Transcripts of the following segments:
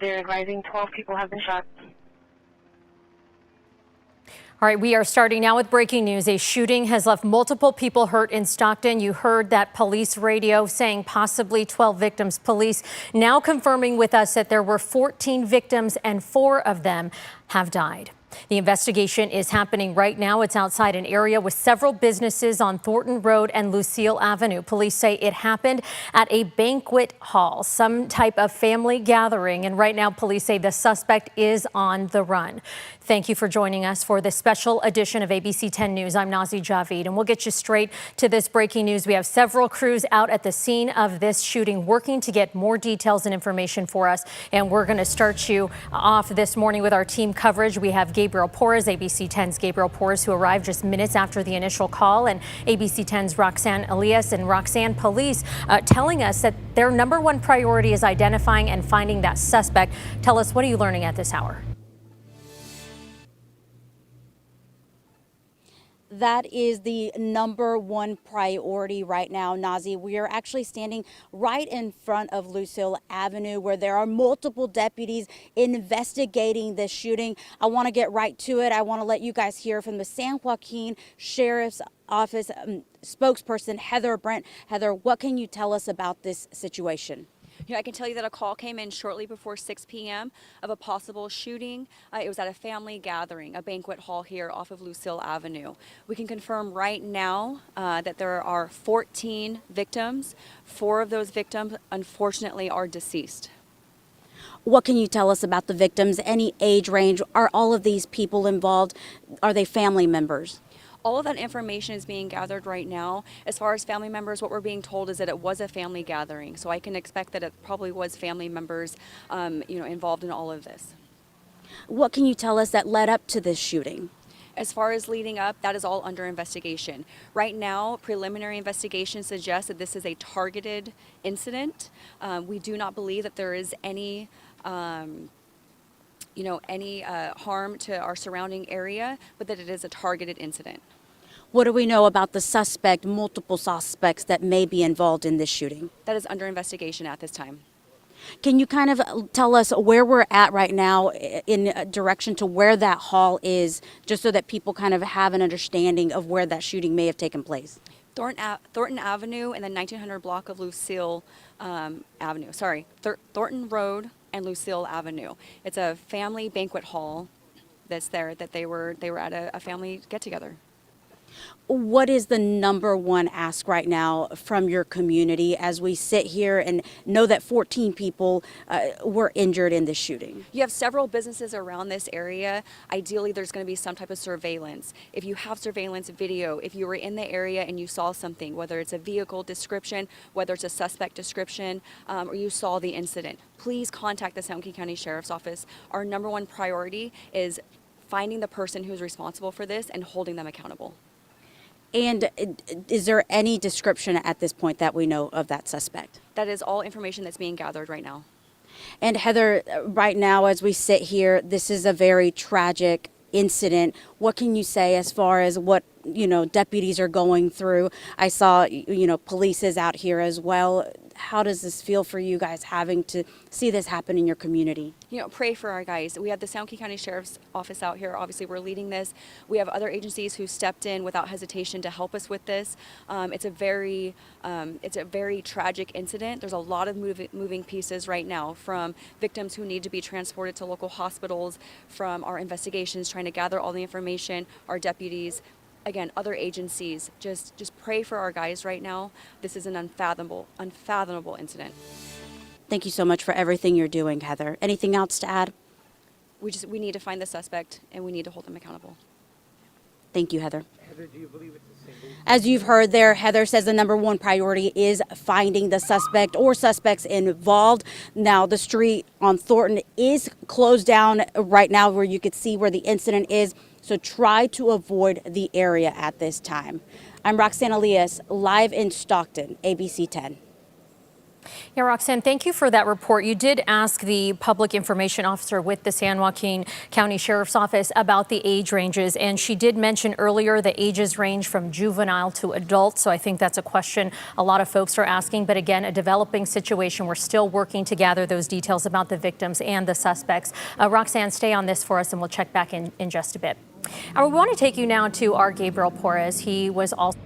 they're advising 12 people have been shot. All right, we are starting now with breaking news. A shooting has left multiple people hurt in Stockton. You heard that police radio saying possibly 12 victims. Police now confirming with us that there were 14 victims and 4 of them have died. The investigation is happening right now. It's outside an area with several businesses on Thornton Road and Lucille Avenue. Police say it happened at a banquet hall, some type of family gathering. And right now, police say the suspect is on the run. Thank you for joining us for this special edition of ABC 10 News. I'm Nazi Javid, and we'll get you straight to this breaking news. We have several crews out at the scene of this shooting working to get more details and information for us. And we're going to start you off this morning with our team coverage. We have Gabriel Porras, ABC 10's Gabriel Porras, who arrived just minutes after the initial call, and ABC 10's Roxanne Elias and Roxanne police telling us that their #1 priority is identifying and finding that suspect. Tell us, what are you learning at this hour? That is the #1 priority right now, Nazi. We are actually standing right in front of Lucille Avenue, where there are multiple deputies investigating this shooting. I want to get right to it. I want to let you guys hear from the San Joaquin Sheriff's Office spokesperson, Heather Brent. Heather, what can you tell us about this situation? I can tell you that a call came in shortly before 6 p.m. of a possible shooting. It was at a family gathering, a banquet hall here off of Lucille Avenue. We can confirm right now that there are 14 victims. 4 of those victims, unfortunately, are deceased. What can you tell us about the victims? Any age range? Are all of these people involved? Are they family members? All of that information is being gathered right now. As far as family members, what we're being told is that it was a family gathering. So I can expect that it probably was family members, involved in all of this. What can you tell us that led up to this shooting? As far as leading up, that is all under investigation. Right now, preliminary investigation suggests that this is a targeted incident. We do not believe that there is any harm to our surrounding area, but that it is a targeted incident. What do we know about the suspect, multiple suspects that may be involved in this shooting? That is under investigation at this time. Can you kind of tell us where we're at right now in direction to where that hall is, just so that people kind of have an understanding of where that shooting may have taken place? Thornton Avenue and the 1900 block of Lucille Avenue. Thornton Road and Lucille Avenue. It's a family banquet hall that's there, that they were at a family get-together. What is the #1 ask right now from your community as we sit here and know that 14 people were injured in this shooting? You have several businesses around this area. Ideally, there's going to be some type of surveillance. If you have surveillance video, if you were in the area and you saw something, whether it's a vehicle description, whether it's a suspect description, or you saw the incident, please contact the San Joaquin County Sheriff's Office. Our #1 priority is finding the person who's responsible for this and holding them accountable. And is there any description at this point that we know of that suspect? That is all information that's being gathered right now. And Heather, right now as we sit here, this is a very tragic incident. What can you say as far as what, deputies are going through? I saw, police is out here as well. How does this feel for you guys having to see this happen in your community? Pray for our guys. We have the San Joaquin County Sheriff's Office out here. Obviously, we're leading this. We have other agencies who stepped in without hesitation to help us with this. It's a very tragic incident. There's a lot of moving pieces right now, from victims who need to be transported to local hospitals, from our investigations trying to gather all the information, our deputies. Again, other agencies, just pray for our guys right now. This is an unfathomable incident. Thank you so much for everything you're doing, Heather. Anything else to add? We need to find the suspect and we need to hold them accountable. Thank you, Heather. Heather, do you believe it's a single? As you've heard there, Heather says the #1 priority is finding the suspect or suspects involved. Now, the street on Thornton is closed down right now, where you could see where the incident is. So try to avoid the area at this time. I'm Roxanne Elias, live in Stockton, ABC 10. Yeah, Roxanne, thank you for that report. You did ask the public information officer with the San Joaquin County Sheriff's Office about the age ranges, and she did mention earlier the ages range from juvenile to adult. So I think that's a question a lot of folks are asking. But again, a developing situation. We're still working to gather those details about the victims and the suspects. Roxanne, stay on this for us, and we'll check back in just a bit. We want to take you now to our Gabriel Porres. He was also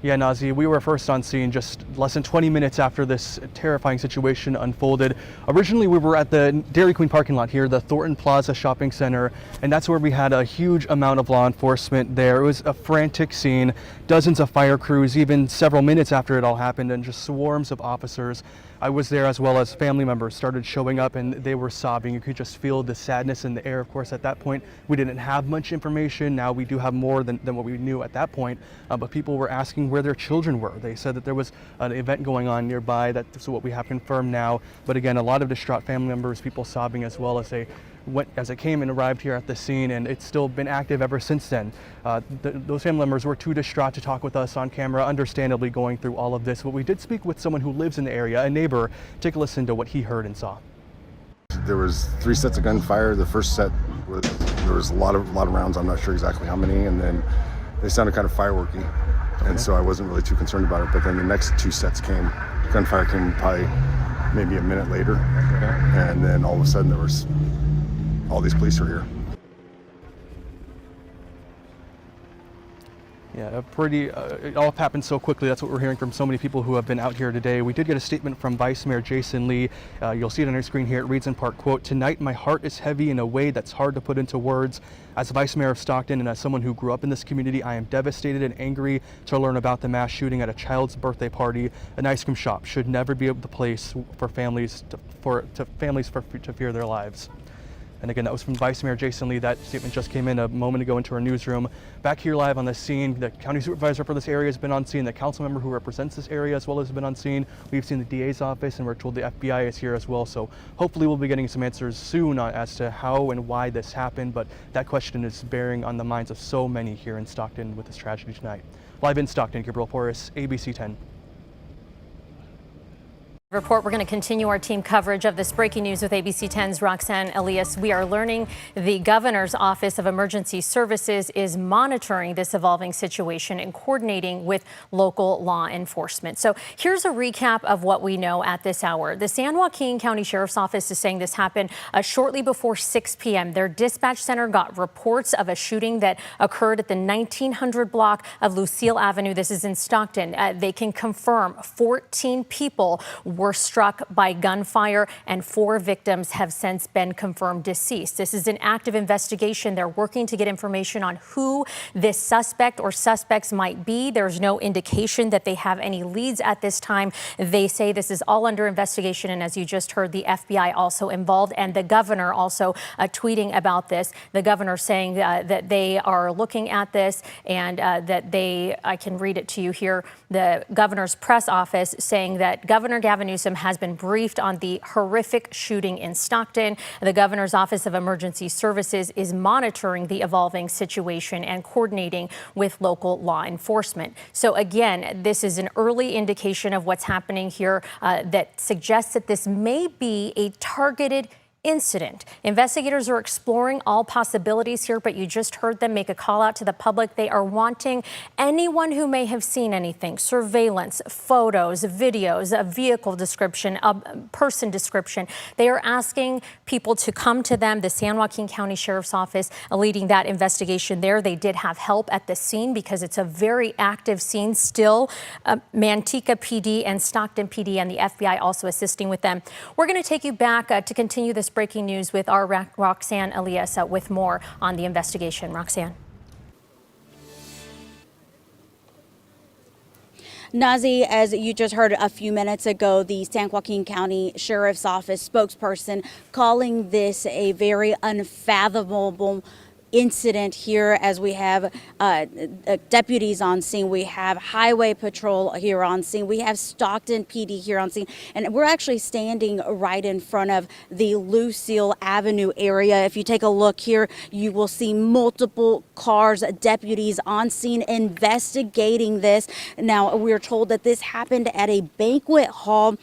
Yeah, Nazi, we were first on scene just less than 20 minutes after this terrifying situation unfolded. Originally, we were at the Dairy Queen parking lot here, the Thornton Plaza Shopping Center, and that's where we had a huge amount of law enforcement there. It was a frantic scene, dozens of fire crews, even several minutes after it all happened, and just swarms of officers. I was there, as well as family members started showing up, and they were sobbing. You could just feel the sadness in the air. Of course, at that point, we didn't have much information. Now we do have more than what we knew at that point, but people were asking where their children were. They said that there was an event going on nearby. That's what we have confirmed now. But again, a lot of distraught family members, people sobbing, as well as it came and arrived here at the scene, and it's still been active ever since then. Those family members were too distraught to talk with us on camera, understandably going through all of this. But we did speak with someone who lives in the area, a neighbor. Take a listen to what he heard and saw. There was 3 sets of gunfire. The first set there was a lot of rounds. I'm not sure exactly how many, and then they sounded kind of fireworky, and so I wasn't really too concerned about it. But then the next 2 sets came. Gunfire came probably maybe a minute later, and then all of a sudden there was all these police are here. Yeah, it all happened so quickly. That's what we're hearing from so many people who have been out here today. We did get a statement from Vice Mayor Jason Lee. You'll see it on your screen here. It reads in part, quote, "Tonight my heart is heavy in a way that's hard to put into words. As Vice Mayor of Stockton and as someone who grew up in this community, I am devastated and angry to learn about the mass shooting at a child's birthday party. An ice cream shop should never be the place for families to fear their lives." And again, that was from Vice Mayor Jason Lee. That statement just came in a moment ago into our newsroom. Back here live on the scene, the county supervisor for this area has been on scene. The council member who represents this area as well has been on scene. We've seen the DA's office, and we're told the FBI is here as well. So hopefully we'll be getting some answers soon as to how and why this happened. But that question is bearing on the minds of so many here in Stockton with this tragedy tonight. Live in Stockton, Gabriel Porres, ABC 10. Report. We're going to continue our team coverage of this breaking news with ABC 10's Roxanne Elias. We are learning the governor's Office of Emergency Services is monitoring this evolving situation and coordinating with local law enforcement. So here's a recap of what we know at this hour. The San Joaquin County Sheriff's Office is saying this happened shortly before 6 p.m. Their dispatch center got reports of a shooting that occurred at the 1900 block of Lucille Avenue. This is in Stockton. They can confirm 14 people were struck by gunfire, and 4 victims have since been confirmed deceased. This is an active investigation. They're working to get information on who this suspect or suspects might be. There's no indication that they have any leads at this time. They say this is all under investigation, and as you just heard, the FBI also involved, and the governor also tweeting about this. The governor saying that they are looking at this, and I can read it to you here, the governor's press office saying that Governor Gavin Newsom has been briefed on the horrific shooting in Stockton. The governor's Office of Emergency Services is monitoring the evolving situation and coordinating with local law enforcement. So again, this is an early indication of what's happening here that suggests that this may be a targeted incident. Investigators are exploring all possibilities here, but you just heard them make a call out to the public. They are wanting anyone who may have seen anything, surveillance, photos, videos, a vehicle description, a person description. They are asking people to come to them. The San Joaquin County Sheriff's Office leading that investigation there. They did have help at the scene because it's a very active scene still. Manteca PD and Stockton PD and the FBI also assisting with them. We're going to take you back to continue this breaking news with our Roxanne Elias with more on the investigation. Roxanne. Nazi, as you just heard a few minutes ago, the San Joaquin County Sheriff's Office spokesperson calling this a very unfathomable incident here as we have deputies on scene. We have Highway Patrol here on scene. We have Stockton PD here on scene. And we're actually standing right in front of the Lucille Avenue area. If you take a look here, you will see multiple cars, deputies on scene investigating this. Now, we're told that this happened at a banquet hall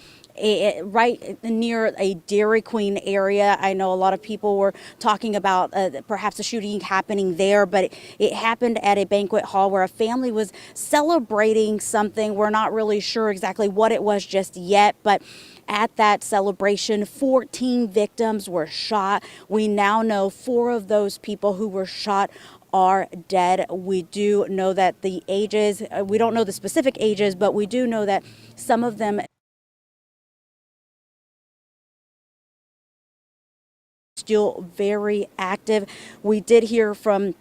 right near a Dairy Queen area. I know a lot of people were talking about perhaps a shooting happening there, but it happened at a banquet hall where a family was celebrating something. We're not really sure exactly what it was just yet, but at that celebration, 14 victims were shot. We now know 4 of those people who were shot are dead. We do know that the ages, we don't know the specific ages, but we do know that some of them still very active. We did hear from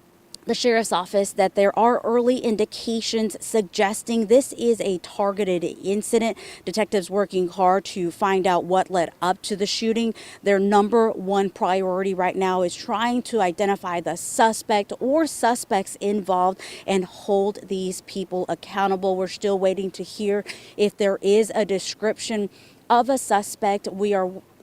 the sheriff's office that there are early indications suggesting this is a targeted incident. Detectives working hard to find out what led up to the shooting. Their number one priority right now is trying to identify the suspect or suspects involved and hold these people accountable. We're still waiting to hear if there is a description of a suspect.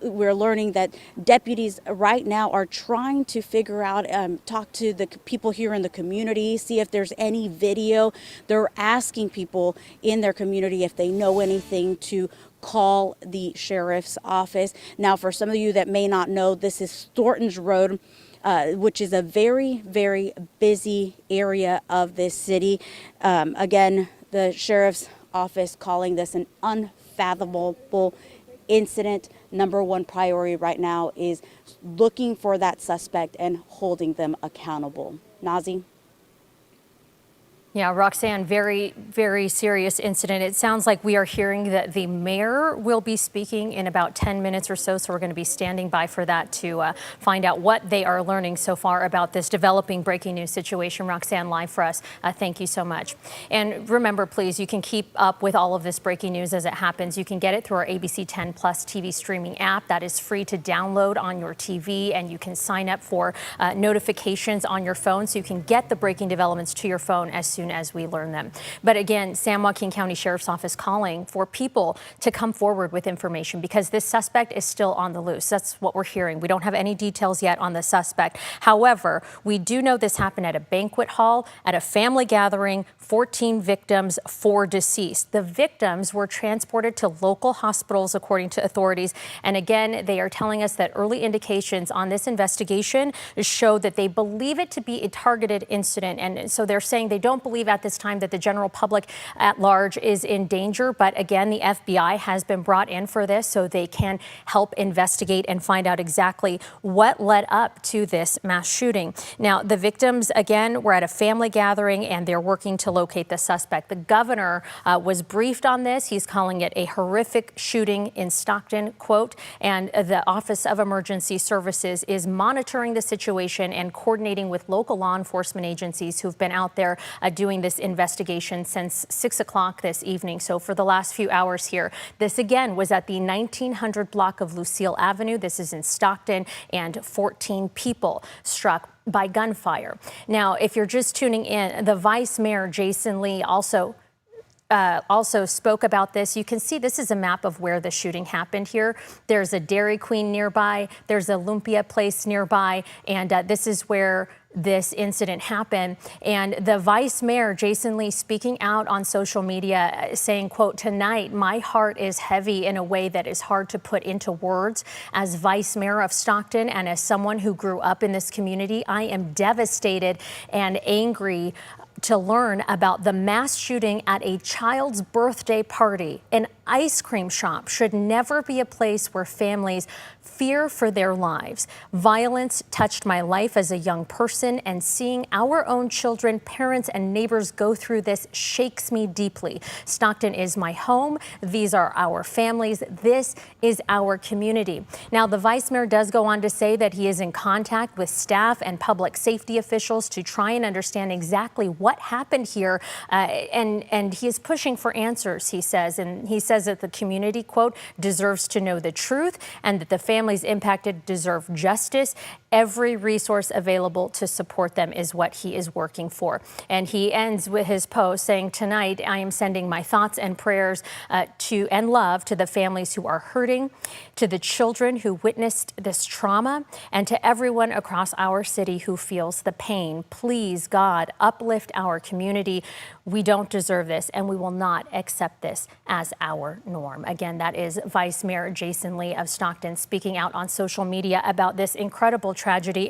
We're learning that deputies right now are trying to figure out, talk to the people here in the community, see if there's any video. They're asking people in their community if they know anything to call the sheriff's office. Now, for some of you that may not know, this is Thornton Road, which is a very, very busy area of this city. Again, the sheriff's office calling this an unfathomable incident. Number one priority right now is looking for that suspect and holding them accountable. Nazi? Yeah, Roxanne, very, very serious incident. It sounds like we are hearing that the mayor will be speaking in about 10 minutes or so. So we're going to be standing by for that to find out what they are learning so far about this developing breaking news situation. Roxanne, live for us. Thank you so much. And remember, please, you can keep up with all of this breaking news as it happens. You can get it through our ABC 10 Plus TV streaming app. That is free to download on your TV, and you can sign up for notifications on your phone so you can get the breaking developments to your phone as soon as we learn them. But again, San Joaquin County Sheriff's Office calling for people to come forward with information because this suspect is still on the loose. That's what we're hearing. We don't have any details yet on the suspect. However, we do know this happened at a banquet hall, at a family gathering, 14 victims, 4 deceased. The victims were transported to local hospitals, according to authorities. And again, they are telling us that early indications on this investigation show that they believe it to be a targeted incident. And so they're saying they don't believe at this time that the general public at large is in danger. But again, the FBI has been brought in for this so they can help investigate and find out exactly what led up to this mass shooting. Now, the victims, again, were at a family gathering and they're working to locate the suspect. The governor was briefed on this. He's calling it a horrific shooting in Stockton, quote, and the Office of Emergency Services is monitoring the situation and coordinating with local law enforcement agencies who've been out there doing this investigation since 6 o'clock this evening. So for the last few hours here, this again was at the 1900 block of Lucille Avenue. This is in Stockton, and 14 people struck by gunfire. Now, if you're just tuning in, the Vice Mayor, Jason Lee, also spoke about this. You can see this is a map of where the shooting happened here. There's a Dairy Queen nearby. There's a Lumpia place nearby. And this is where this incident happened. And the Vice Mayor, Jason Lee, speaking out on social media saying, quote, "Tonight, my heart is heavy in a way that is hard to put into words. As Vice Mayor of Stockton and as someone who grew up in this community, I am devastated and angry to learn about the mass shooting at a child's birthday party. An ice cream shop should never be a place where families fear for their lives. Violence touched my life as a young person, and seeing our own children, parents, and neighbors go through this shakes me deeply. Stockton is my home. These are our families. This is our community." Now, the Vice Mayor does go on to say that he is in contact with staff and public safety officials to try and understand exactly what happened here, and he is pushing for answers, he says. And he says that the community, quote, "deserves to know the truth and that the families impacted deserve justice." Every resource available to support them is what he is working for. And he ends with his post saying, tonight I am sending my thoughts and prayers and love to the families who are hurting, to the children who witnessed this trauma, and to everyone across our city who feels the pain. Please, God, uplift our community. We don't deserve this, and we will not accept this as our norm. Again, that is Vice Mayor Jason Lee of Stockton speaking out on social media about this incredible tragedy.